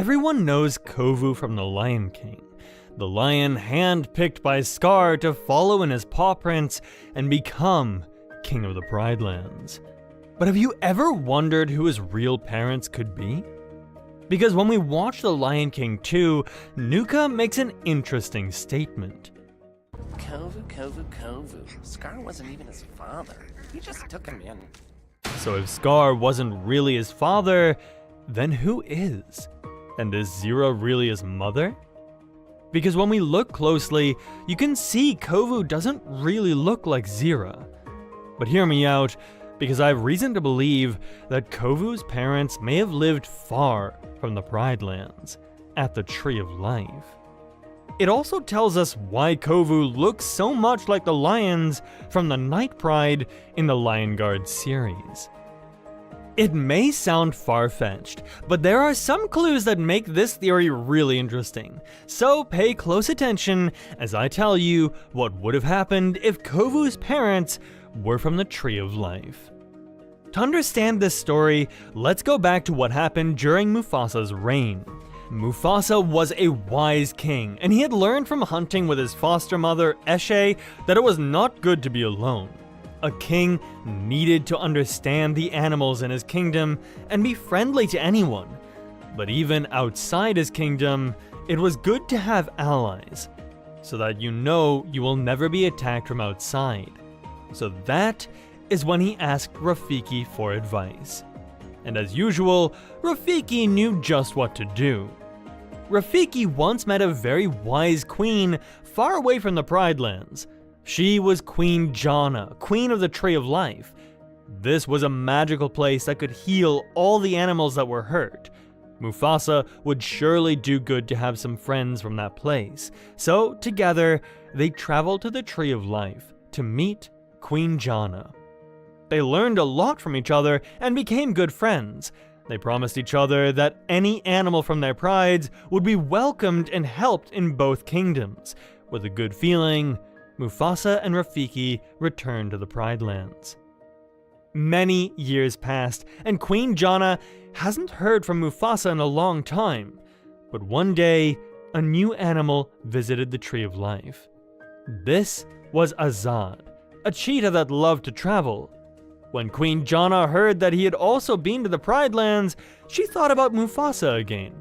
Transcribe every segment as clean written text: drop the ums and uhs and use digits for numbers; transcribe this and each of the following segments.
everyone knows Kovu from the Lion King, the lion hand-picked by Scar to follow in his paw prints and become king of the Pride Lands. But have you ever wondered who his real parents could be? Because when we watch The Lion King 2, Nuka makes an interesting statement. Kovu. Scar wasn't even his father. He just took him in. So if Scar wasn't really his father, then who is? And is Zira really his mother? Because when we look closely, you can see Kovu doesn't really look like Zira. But hear me out, because I have reason to believe that Kovu's parents may have lived far from the Pride Lands, at the Tree of Life. It also tells us why Kovu looks so much like the lions from the Night Pride in the Lion Guard series. It may sound far-fetched, but there are some clues that make this theory really interesting, so pay close attention as I tell you what would have happened if Kovu's parents were from the Tree of Life. To understand this story, let's go back to what happened during Mufasa's reign. Mufasa was a wise king, and he had learned from hunting with his foster mother, Eshe, that it was not good to be alone. A king needed to understand the animals in his kingdom and be friendly to anyone. But even outside his kingdom, it was good to have allies, so that you know you will never be attacked from outside. So that is when he asked Rafiki for advice. And as usual, Rafiki knew just what to do. Rafiki once met a very wise queen far away from the Pride Lands. She was Queen Jana, Queen of the Tree of Life. This was a magical place that could heal all the animals that were hurt. Mufasa would surely do good to have some friends from that place. So, together, they traveled to the Tree of Life to meet Queen Jana. They learned a lot from each other and became good friends. They promised each other that any animal from their prides would be welcomed and helped in both kingdoms. With a good feeling, Mufasa and Rafiki returned to the Pride Lands. Many years passed, and Queen Jana hasn't heard from Mufasa in a long time. But one day, a new animal visited the Tree of Life. This was Azad, a cheetah that loved to travel. When Queen Jana heard that he had also been to the Pride Lands, she thought about Mufasa again.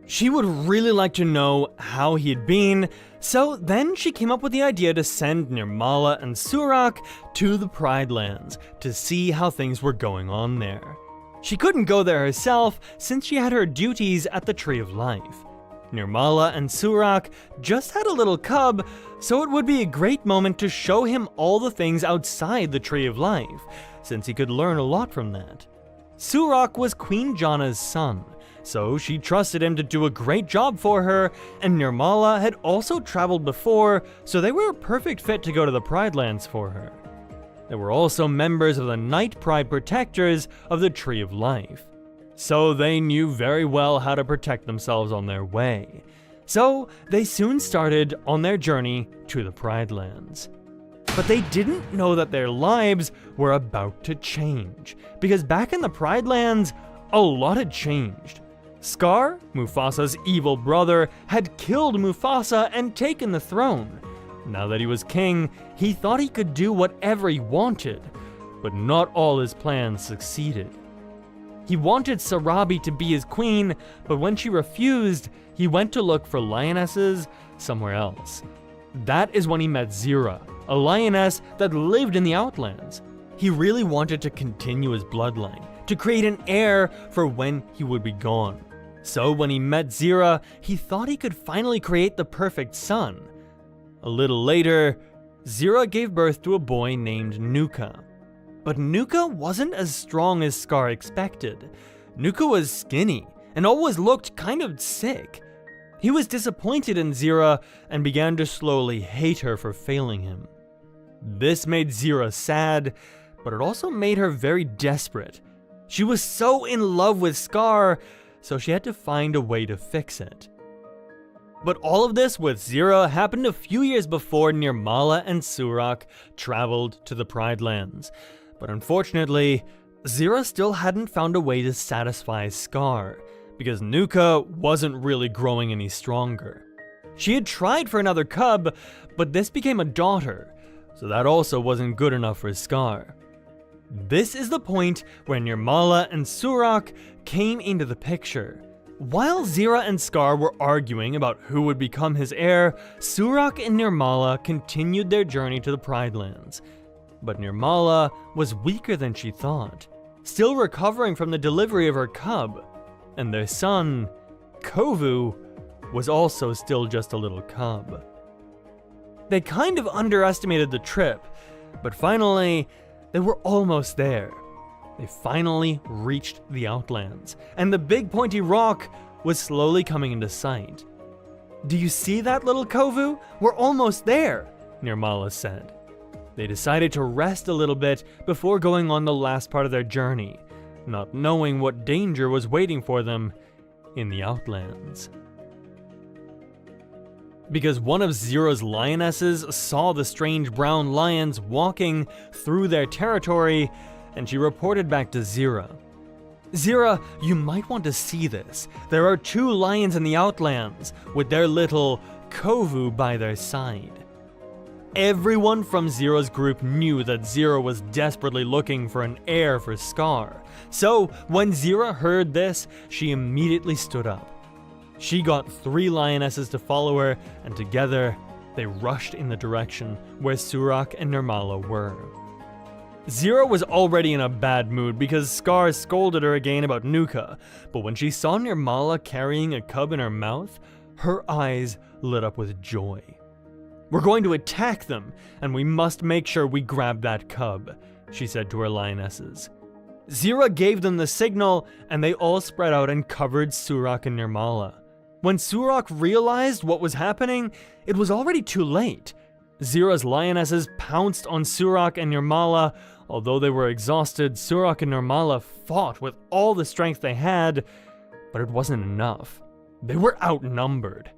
She would really like to know how he had been, so then she came up with the idea to send Nirmala and Surak to the Pride Lands to see how things were going on there. She couldn't go there herself since she had her duties at the Tree of Life. Nirmala and Surak just had a little cub, so it would be a great moment to show him all the things outside the Tree of Life, since he could learn a lot from that. Surak was Queen Jana's son, so she trusted him to do a great job for her, and Nirmala had also traveled before, so they were a perfect fit to go to the Pride Lands for her. They were also members of the Night Pride Protectors of the Tree of Life, so they knew very well how to protect themselves on their way. So they soon started on their journey to the Pride Lands. But they didn't know that their lives were about to change, because back in the Pride Lands, a lot had changed. Scar, Mufasa's evil brother, had killed Mufasa and taken the throne. Now that he was king, he thought he could do whatever he wanted, but not all his plans succeeded. He wanted Sarabi to be his queen, but when she refused, he went to look for lionesses somewhere else. That is when he met Zira, a lioness that lived in the Outlands. He really wanted to continue his bloodline, to create an heir for when he would be gone. So when he met Zira, he thought he could finally create the perfect son. A little later, Zira gave birth to a boy named Nuka. But Nuka wasn't as strong as Scar expected. Nuka was skinny and always looked kind of sick. He was disappointed in Zira and began to slowly hate her for failing him. This made Zira sad, but it also made her very desperate. She was so in love with Scar, so she had to find a way to fix it. But all of this with Zira happened a few years before Nirmala and Surak traveled to the Pride Lands. But unfortunately, Zira still hadn't found a way to satisfy Scar, because Nuka wasn't really growing any stronger. She had tried for another cub, but this became a daughter, so that also wasn't good enough for Scar. This is the point where Nirmala and Surak came into the picture. While Zira and Scar were arguing about who would become his heir, Surak and Nirmala continued their journey to the Pride Lands. But Nirmala was weaker than she thought, still recovering from the delivery of her cub, and their son, Kovu, was also still just a little cub. They kind of underestimated the trip, but finally, they were almost there. They finally reached the Outlands, and the big pointy rock was slowly coming into sight. "Do you see that, little Kovu? We're almost there," Nirmala said. They decided to rest a little bit before going on the last part of their journey, not knowing what danger was waiting for them in the Outlands. Because one of Zira's lionesses saw the strange brown lions walking through their territory, and she reported back to Zira. "Zira, you might want to see this. There are 2 lions in the Outlands, with their little Kovu by their side." Everyone from Zira's group knew that Zira was desperately looking for an heir for Scar, so when Zira heard this, she immediately stood up. She got 3 lionesses to follow her, and together, they rushed in the direction where Surak and Nirmala were. Zira was already in a bad mood because Scar scolded her again about Nuka, but when she saw Nirmala carrying a cub in her mouth, her eyes lit up with joy. "We're going to attack them, and we must make sure we grab that cub," she said to her lionesses. Zira gave them the signal, and they all spread out and covered Surak and Nirmala. When Surak realized what was happening, it was already too late. Zira's lionesses pounced on Surak and Nirmala. Although they were exhausted, Surak and Nirmala fought with all the strength they had, but it wasn't enough. They were outnumbered.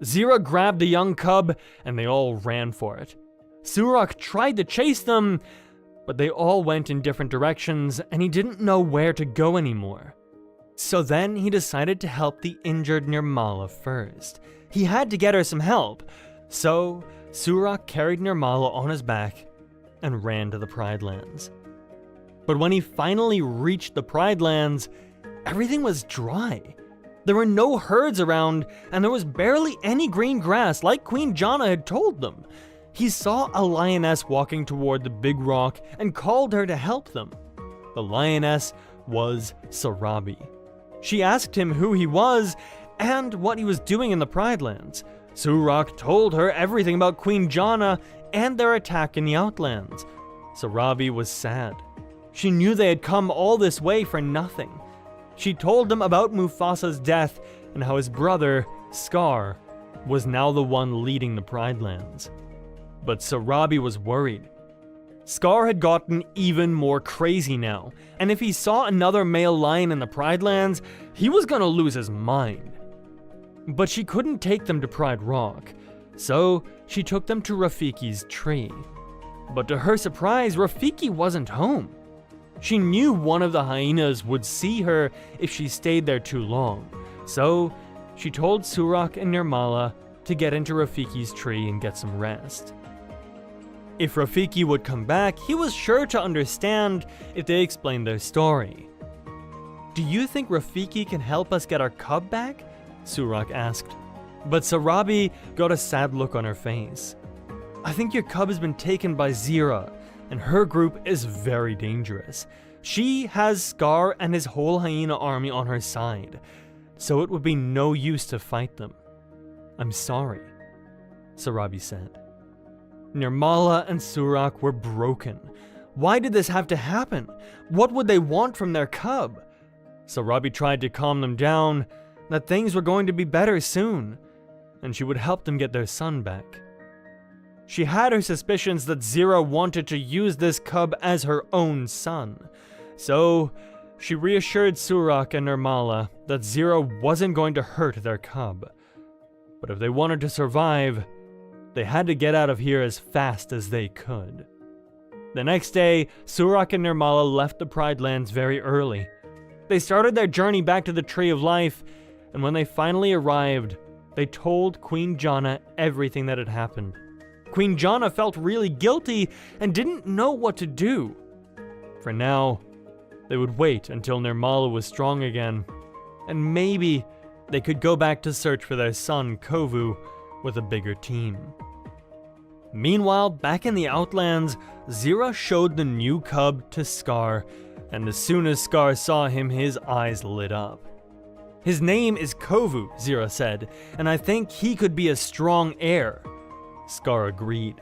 Zira grabbed the young cub, and they all ran for it. Surak tried to chase them, but they all went in different directions, and he didn't know where to go anymore. So then he decided to help the injured Nirmala first. He had to get her some help, so Surak carried Nirmala on his back and ran to the Pride Lands. But when he finally reached the Pride Lands, everything was dry. There were no herds around, and there was barely any green grass like Queen Jana had told them. He saw a lioness walking toward the big rock and called her to help them. The lioness was Sarabi. She asked him who he was and what he was doing in the Pride Lands. Surak told her everything about Queen Jana and their attack in the Outlands. Sarabi was sad. She knew they had come all this way for nothing. She told them about Mufasa's death and how his brother, Scar, was now the one leading the Pride Lands. But Sarabi was worried. Scar had gotten even more crazy now, and if he saw another male lion in the Pride Lands, he was gonna lose his mind. But she couldn't take them to Pride Rock, so she took them to Rafiki's tree. But to her surprise, Rafiki wasn't home. She knew one of the hyenas would see her if she stayed there too long, so she told Surak and Nirmala to get into Rafiki's tree and get some rest. If Rafiki would come back, he was sure to understand if they explained their story. "Do you think Rafiki can help us get our cub back?" Surak asked. But Sarabi got a sad look on her face. "I think your cub has been taken by Zira, and her group is very dangerous. She has Scar and his whole hyena army on her side, so it would be no use to fight them. I'm sorry," Sarabi said. Nirmala and Surak were broken. Why did this have to happen? What would they want from their cub? Sarabi tried to calm them down, that things were going to be better soon, and she would help them get their son back. She had her suspicions that Zira wanted to use this cub as her own son, so she reassured Surak and Nirmala that Zira wasn't going to hurt their cub. But if they wanted to survive, they had to get out of here as fast as they could. The next day, Surak and Nirmala left the Pride Lands very early. They started their journey back to the Tree of Life, and when they finally arrived, they told Queen Jana everything that had happened. Queen Jana felt really guilty and didn't know what to do. For now, they would wait until Nirmala was strong again, and maybe they could go back to search for their son Kovu with a bigger team. Meanwhile, back in the Outlands, Zira showed the new cub to Scar, and as soon as Scar saw him, his eyes lit up. "His name is Kovu," Zira said, "and I think he could be a strong heir." Scar agreed,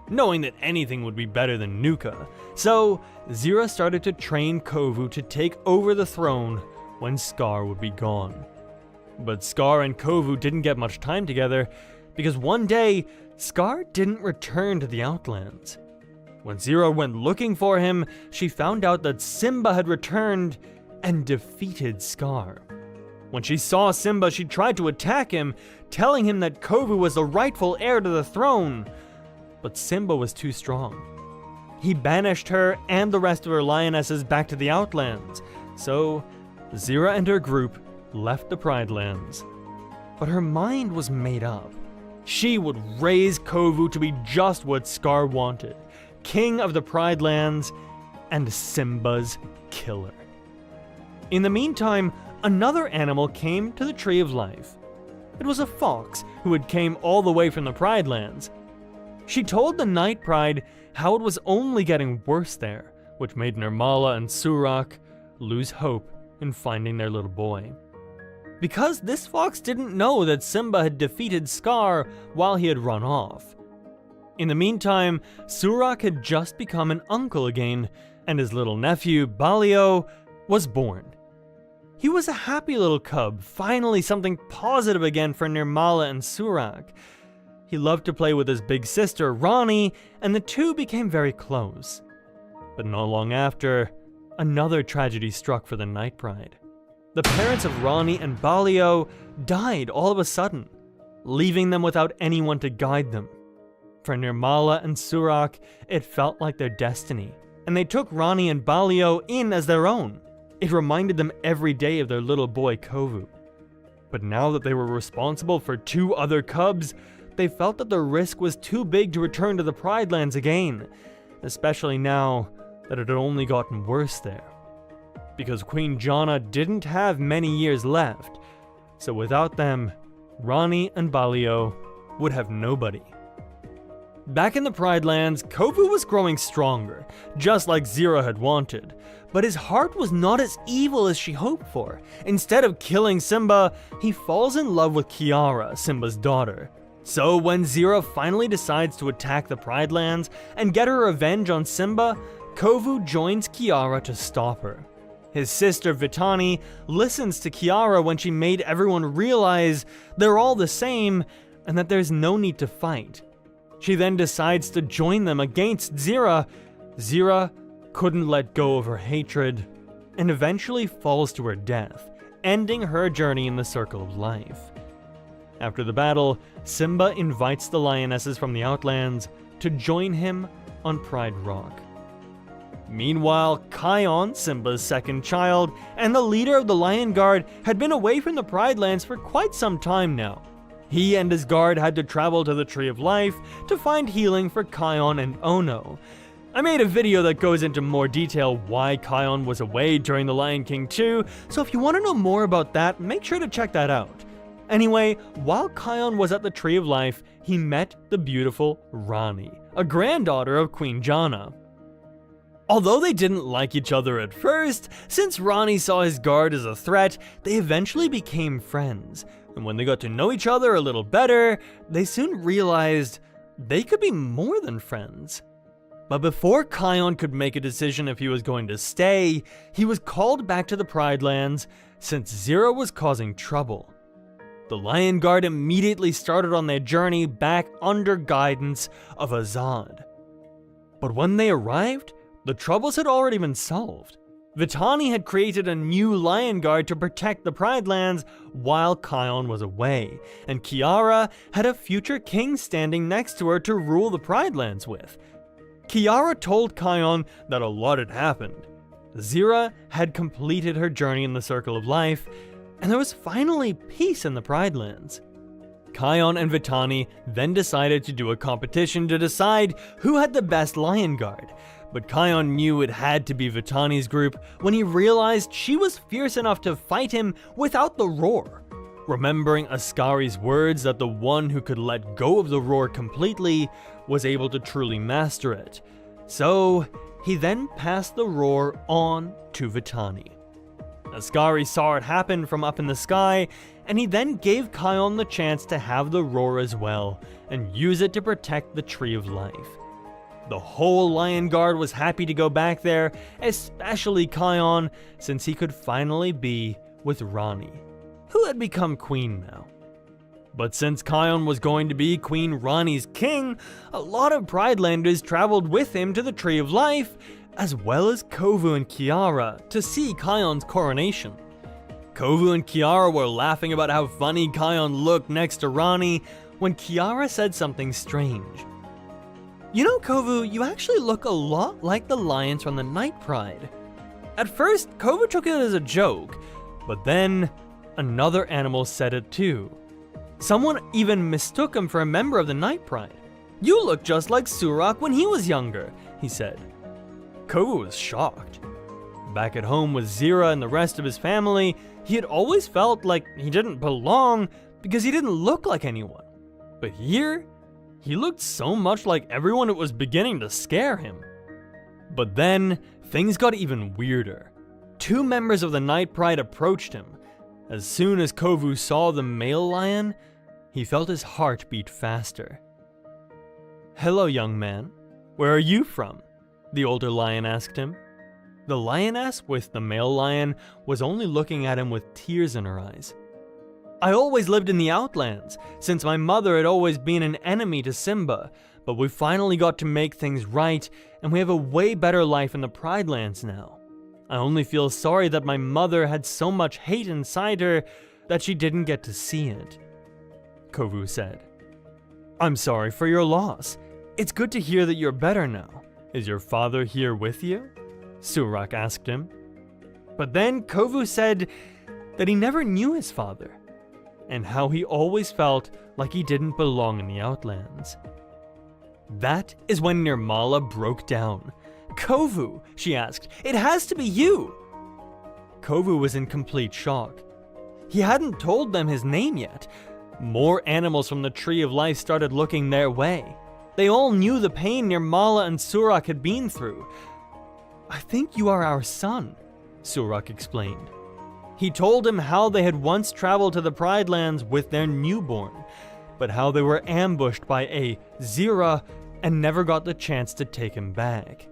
knowing that anything would be better than Nuka, so Zira started to train Kovu to take over the throne when Scar would be gone. But Scar and Kovu didn't get much time together, because one day, Scar didn't return to the Outlands. When Zira went looking for him, she found out that Simba had returned and defeated Scar. When she saw Simba, she tried to attack him, telling him that Kovu was the rightful heir to the throne. But Simba was too strong. He banished her and the rest of her lionesses back to the Outlands, so Zira and her group left the Pride Lands. But her mind was made up. She would raise Kovu to be just what Scar wanted, king of the Pride Lands and Simba's killer. In the meantime, another animal came to the Tree of Life. It was a fox who had came all the way from the Pride Lands. She told the Night Pride how it was only getting worse there, which made Nirmala and Surak lose hope in finding their little boy. Because this fox didn't know that Simba had defeated Scar while he had run off. In the meantime, Surak had just become an uncle again, and his little nephew, Balio, was born. He was a happy little cub, finally something positive again for Nirmala and Surak. He loved to play with his big sister, Rani, and the two became very close. But not long after, another tragedy struck for the Night Pride. The parents of Rani and Balio died all of a sudden, leaving them without anyone to guide them. For Nirmala and Surak, it felt like their destiny, and they took Rani and Balio in as their own. It reminded them every day of their little boy Kovu. But now that they were responsible for two other cubs, they felt that the risk was too big to return to the Pride Lands again, especially now that it had only gotten worse there. Because Queen Jana didn't have many years left, so without them, Rani and Balio would have nobody. Back in the Pride Lands, Kovu was growing stronger, just like Zira had wanted, but his heart was not as evil as she hoped for. Instead of killing Simba, he falls in love with Kiara, Simba's daughter. So when Zira finally decides to attack the Pride Lands and get her revenge on Simba, Kovu joins Kiara to stop her. His sister Vitani listens to Kiara when she made everyone realize they're all the same and that there's no need to fight. She then decides to join them against Zira. Zira couldn't let go of her hatred and eventually falls to her death, ending her journey in the Circle of Life. After the battle, Simba invites the lionesses from the Outlands to join him on Pride Rock. Meanwhile, Kion, Simba's second child, and the leader of the Lion Guard had been away from the Pride Lands for quite some time now. He and his guard had to travel to the Tree of Life to find healing for Kion and Ono. I made a video that goes into more detail why Kion was away during the Lion King 2, so if you want to know more about that, make sure to check that out. Anyway, while Kion was at the Tree of Life, he met the beautiful Rani, a granddaughter of Queen Jana. Although they didn't like each other at first, since Rani saw his guard as a threat, they eventually became friends. And when they got to know each other a little better, they soon realized they could be more than friends. But before Kion could make a decision if he was going to stay, he was called back to the Pride Lands since Zira was causing trouble. The Lion Guard immediately started on their journey back under guidance of Azad. But when they arrived, the troubles had already been solved. Vitani had created a new Lion Guard to protect the Pride Lands while Kion was away, and Kiara had a future king standing next to her to rule the Pride Lands with. Kiara told Kion that a lot had happened. Zira had completed her journey in the Circle of Life, and there was finally peace in the Pride Lands. Kion and Vitani then decided to do a competition to decide who had the best lion guard, but Kion knew it had to be Vitani's group when he realized she was fierce enough to fight him without the roar. Remembering Ascari's words that the one who could let go of the roar completely was able to truly master it. So he then passed the roar on to Vitani. Ascari saw it happen from up in the sky, and he then gave Kion the chance to have the roar as well, and use it to protect the Tree of Life. The whole Lion Guard was happy to go back there, especially Kion, since he could finally be with Rani, who had become queen now. But since Kion was going to be Queen Rani's king, a lot of Pridelanders traveled with him to the Tree of Life, as well as Kovu and Kiara, to see Kion's coronation. Kovu and Kiara were laughing about how funny Kion looked next to Rani when Kiara said something strange. "You know, Kovu, you actually look a lot like the lions from the Night Pride." At first, Kovu took it as a joke, but then another animal said it too. Someone even mistook him for a member of the Night Pride. "You look just like Surak when he was younger," he said. Kovu was shocked. Back at home with Zira and the rest of his family, he had always felt like he didn't belong because he didn't look like anyone. But here, he looked so much like everyone it was beginning to scare him. But then, things got even weirder. Two members of the Night Pride approached him. As soon as Kovu saw the male lion, he felt his heart beat faster. "Hello, young man. Where are you from?" the older lion asked him. The lioness with the male lion was only looking at him with tears in her eyes. "I always lived in the Outlands, since my mother had always been an enemy to Simba, but we finally got to make things right, and we have a way better life in the Pride Lands now. I only feel sorry that my mother had so much hate inside her that she didn't get to see it," Kovu said. "I'm sorry for your loss. It's good to hear that you're better now. Is your father here with you?" Surak asked him. But then Kovu said that he never knew his father, and how he always felt like he didn't belong in the Outlands. That is when Nirmala broke down. "Kovu," she asked, "it has to be you." Kovu was in complete shock. He hadn't told them his name yet. More animals from the Tree of Life started looking their way. They all knew the pain Nirmala and Surak had been through. "I think you are our son," Surak explained. He told him how they had once traveled to the Pride Lands with their newborn, but how they were ambushed by a Zira and never got the chance to take him back.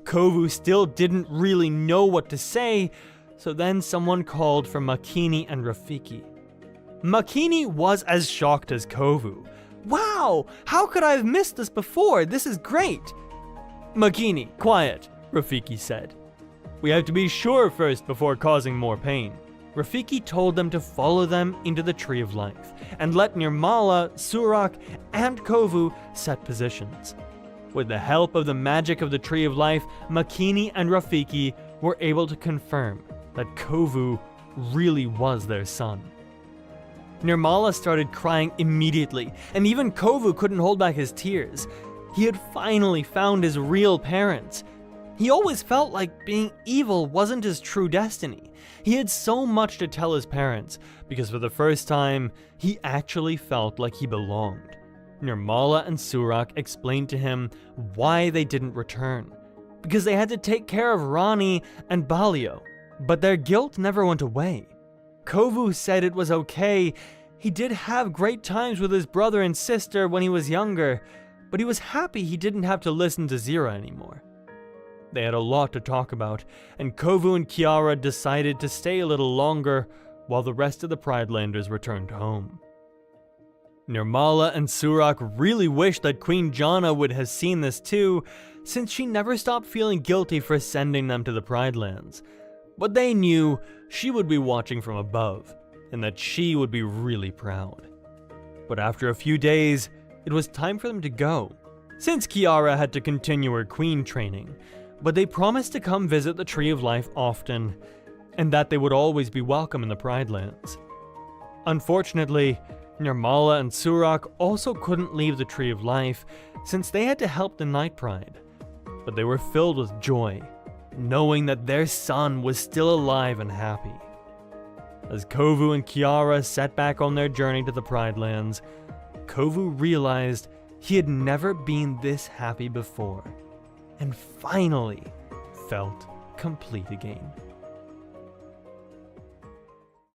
Kovu still didn't really know what to say, so then someone called for Makini and Rafiki. Makini was as shocked as Kovu. "Wow, how could I have missed this before? This is great." "Makini, quiet," Rafiki said. "We have to be sure first before causing more pain." Rafiki told them to follow them into the Tree of Life and let Nirmala, Surak, and Kovu set positions. With the help of the magic of the Tree of Life, Makini and Rafiki were able to confirm that Kovu really was their son. Nirmala started crying immediately, and even Kovu couldn't hold back his tears. He had finally found his real parents. He always felt like being evil wasn't his true destiny. He had so much to tell his parents, because for the first time, he actually felt like he belonged. Nirmala and Surak explained to him why they didn't return, because they had to take care of Rani and Balio, but their guilt never went away. Kovu said it was okay. He did have great times with his brother and sister when he was younger, but he was happy he didn't have to listen to Zira anymore. They had a lot to talk about, and Kovu and Kiara decided to stay a little longer while the rest of the Pridelanders returned home. Nirmala and Surak really wished that Queen Jana would have seen this too, since she never stopped feeling guilty for sending them to the Pridelands. But they knew she would be watching from above, and that she would be really proud. But after a few days, it was time for them to go, since Kiara had to continue her queen training. but they promised to come visit the Tree of Life often, and that they would always be welcome in the Pride Lands. Unfortunately, Nirmala and Surak also couldn't leave the Tree of Life since they had to help the Night Pride, but they were filled with joy, knowing that their son was still alive and happy. As Kovu and Kiara set back on their journey to the Pride Lands, Kovu realized he had never been this happy before, and finally felt complete again.